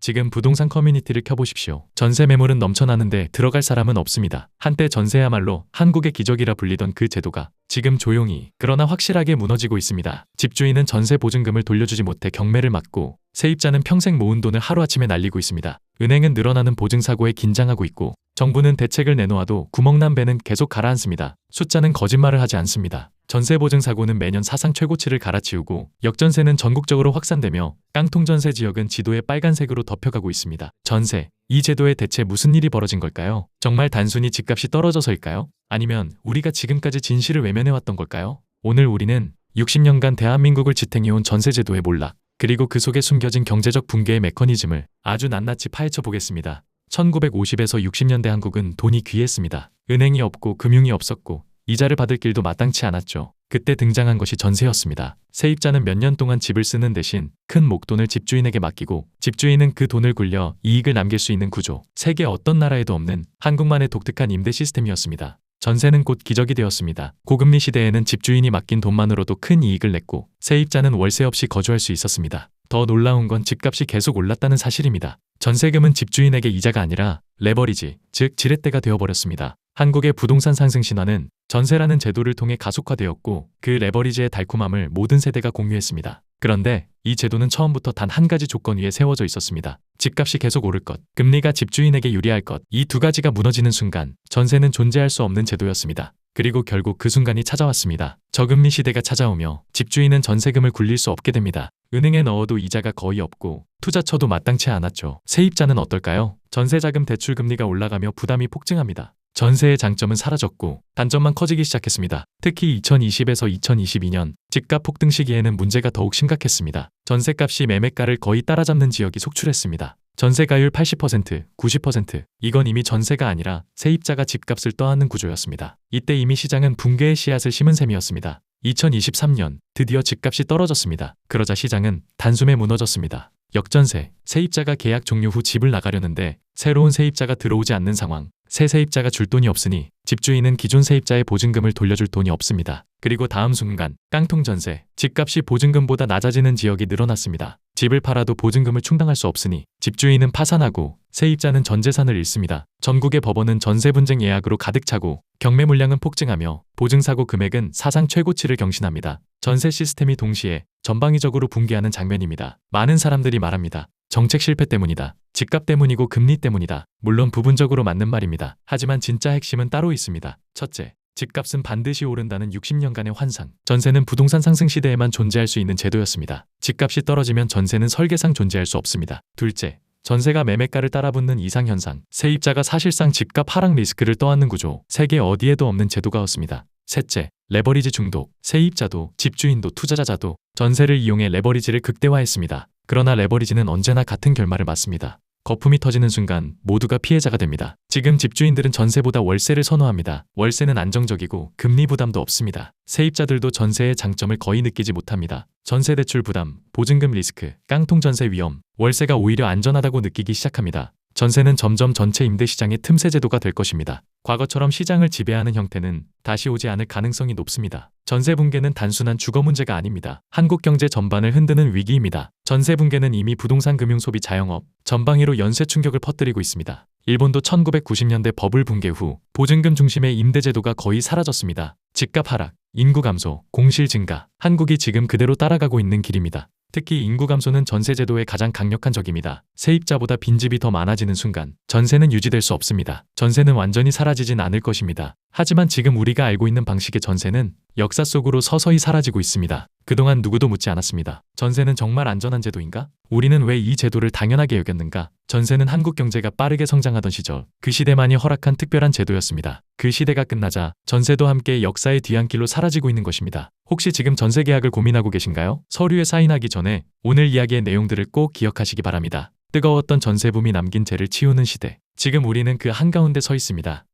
지금 부동산 커뮤니티를 켜보십시오. 전세 매물은 넘쳐나는데 들어갈 사람은 없습니다. 한때 전세야말로 한국의 기적이라 불리던 그 제도가 지금 조용히 그러나 확실하게 무너지고 있습니다. 집주인은 전세 보증금을 돌려주지 못해 경매를 맞고 세입자는 평생 모은 돈을 하루아침에 날리고 있습니다. 은행은 늘어나는 보증사고에 긴장하고 있고 정부는 대책을 내놓아도 구멍난 배는 계속 가라앉습니다. 숫자는 거짓말을 하지 않습니다. 전세 보증 사고는 매년 사상 최고치를 갈아치우고 역전세는 전국적으로 확산되며 깡통전세 지역은 지도에 빨간색으로 덮여가고 있습니다. 전세, 이 제도에 대체 무슨 일이 벌어진 걸까요? 정말 단순히 집값이 떨어져서일까요? 아니면 우리가 지금까지 진실을 외면해왔던 걸까요? 오늘 우리는 60년간 대한민국을 지탱해온 전세제도의 몰락, 그리고 그 속에 숨겨진 경제적 붕괴의 메커니즘을 아주 낱낱이 파헤쳐 보겠습니다. 1950에서 60년대 한국은 돈이 귀했습니다. 은행이 없고 금융이 없었고 이자를 받을 길도 마땅치 않았죠. 그때 등장한 것이 전세였습니다. 세입자는 몇 년 동안 집을 쓰는 대신 큰 목돈을 집주인에게 맡기고 집주인은 그 돈을 굴려 이익을 남길 수 있는 구조. 세계 어떤 나라에도 없는 한국만의 독특한 임대 시스템이었습니다. 전세는 곧 기적이 되었습니다. 고금리 시대에는 집주인이 맡긴 돈만으로도 큰 이익을 냈고 세입자는 월세 없이 거주할 수 있었습니다. 더 놀라운 건 집값이 계속 올랐다는 사실입니다. 전세금은 집주인에게 이자가 아니라 레버리지, 즉 지렛대가 되어버렸습니다. 한국의 부동산 상승 신화는 전세라는 제도를 통해 가속화되었고 그 레버리지의 달콤함을 모든 세대가 공유했습니다. 그런데 이 제도는 처음부터 단 한 가지 조건 위에 세워져 있었습니다. 집값이 계속 오를 것, 금리가 집주인에게 유리할 것. 이 두 가지가 무너지는 순간 전세는 존재할 수 없는 제도였습니다. 그리고 결국 그 순간이 찾아왔습니다. 저금리 시대가 찾아오며 집주인은 전세금을 굴릴 수 없게 됩니다. 은행에 넣어도 이자가 거의 없고 투자처도 마땅치 않았죠. 세입자는 어떨까요? 전세자금 대출 금리가 올라가며 부담이 폭증합니다. 전세의 장점은 사라졌고 단점만 커지기 시작했습니다. 특히 2020에서 2022년 집값 폭등 시기에는 문제가 더욱 심각했습니다. 전세값이 매매가를 거의 따라잡는 지역이 속출했습니다. 전세가율 80%, 90%. 이건 이미 전세가 아니라 세입자가 집값을 떠안는 구조였습니다. 이때 이미 시장은 붕괴의 씨앗을 심은 셈이었습니다. 2023년 드디어 집값이 떨어졌습니다. 그러자 시장은 단숨에 무너졌습니다. 역전세, 세입자가 계약 종료 후 집을 나가려는데 새로운 세입자가 들어오지 않는 상황. 새 세입자가 줄 돈이 없으니 집주인은 기존 세입자의 보증금을 돌려줄 돈이 없습니다. 그리고 다음 순간 깡통 전세, 집값이 보증금보다 낮아지는 지역이 늘어났습니다. 집을 팔아도 보증금을 충당할 수 없으니 집주인은 파산하고 세입자는 전 재산을 잃습니다. 전국의 법원은 전세 분쟁 예약으로 가득 차고 경매 물량은 폭증하며 보증사고 금액은 사상 최고치를 경신합니다. 전세 시스템이 동시에 전방위적으로 붕괴하는 장면입니다. 많은 사람들이 말합니다. 정책 실패 때문이다. 집값 때문이고 금리 때문이다. 물론 부분적으로 맞는 말입니다. 하지만 진짜 핵심은 따로 있습니다. 첫째, 집값은 반드시 오른다는 60년간의 환상. 전세는 부동산 상승 시대에만 존재할 수 있는 제도였습니다. 집값이 떨어지면 전세는 설계상 존재할 수 없습니다. 둘째, 전세가 매매가를 따라붙는 이상현상. 세입자가 사실상 집값 하락 리스크를 떠안는 구조. 세계 어디에도 없는 제도가였습니다. 셋째, 레버리지 중독. 세입자도 집주인도 투자자도 전세를 이용해 레버리지를 극대화했습니다. 그러나 레버리지는 언제나 같은 결말을 맞습니다. 거품이 터지는 순간 모두가 피해자가 됩니다. 지금 집주인들은 전세보다 월세를 선호합니다. 월세는 안정적이고 금리 부담도 없습니다. 세입자들도 전세의 장점을 거의 느끼지 못합니다. 전세 대출 부담, 보증금 리스크, 깡통 전세 위험, 월세가 오히려 안전하다고 느끼기 시작합니다. 전세는 점점 전체 임대시장의 틈새 제도가 될 것입니다. 과거처럼 시장을 지배하는 형태는 다시 오지 않을 가능성이 높습니다. 전세 붕괴는 단순한 주거 문제가 아닙니다. 한국 경제 전반을 흔드는 위기입니다. 전세 붕괴는 이미 부동산 금융 소비 자영업 전방위로 연쇄 충격을 퍼뜨리고 있습니다. 일본도 1990년대 버블 붕괴 후 보증금 중심의 임대제도가 거의 사라졌습니다. 집값 하락, 인구 감소, 공실 증가. 한국이 지금 그대로 따라가고 있는 길입니다. 특히 인구 감소는 전세제도의 가장 강력한 적입니다. 세입자보다 빈집이 더 많아지는 순간 전세는 유지될 수 없습니다. 전세는 완전히 사라지진 않을 것입니다. 하지만 지금 우리가 알고 있는 방식의 전세는 역사 속으로 서서히 사라지고 있습니다. 그동안 누구도 묻지 않았습니다. 전세는 정말 안전한 제도인가? 우리는 왜 이 제도를 당연하게 여겼는가? 전세는 한국 경제가 빠르게 성장하던 시절 그 시대만이 허락한 특별한 제도였습니다. 그 시대가 끝나자 전세도 함께 역사의 뒤안길로 사라지고 있는 것입니다. 혹시 지금 전세 계약을 고민하고 계신가요? 서류에 사인하기 전에 오늘 이야기의 내용들을 꼭 기억하시기 바랍니다. 뜨거웠던 전세붐이 남긴 죄를 치우는 시대. 지금 우리는 그 한가운데 서 있습니다.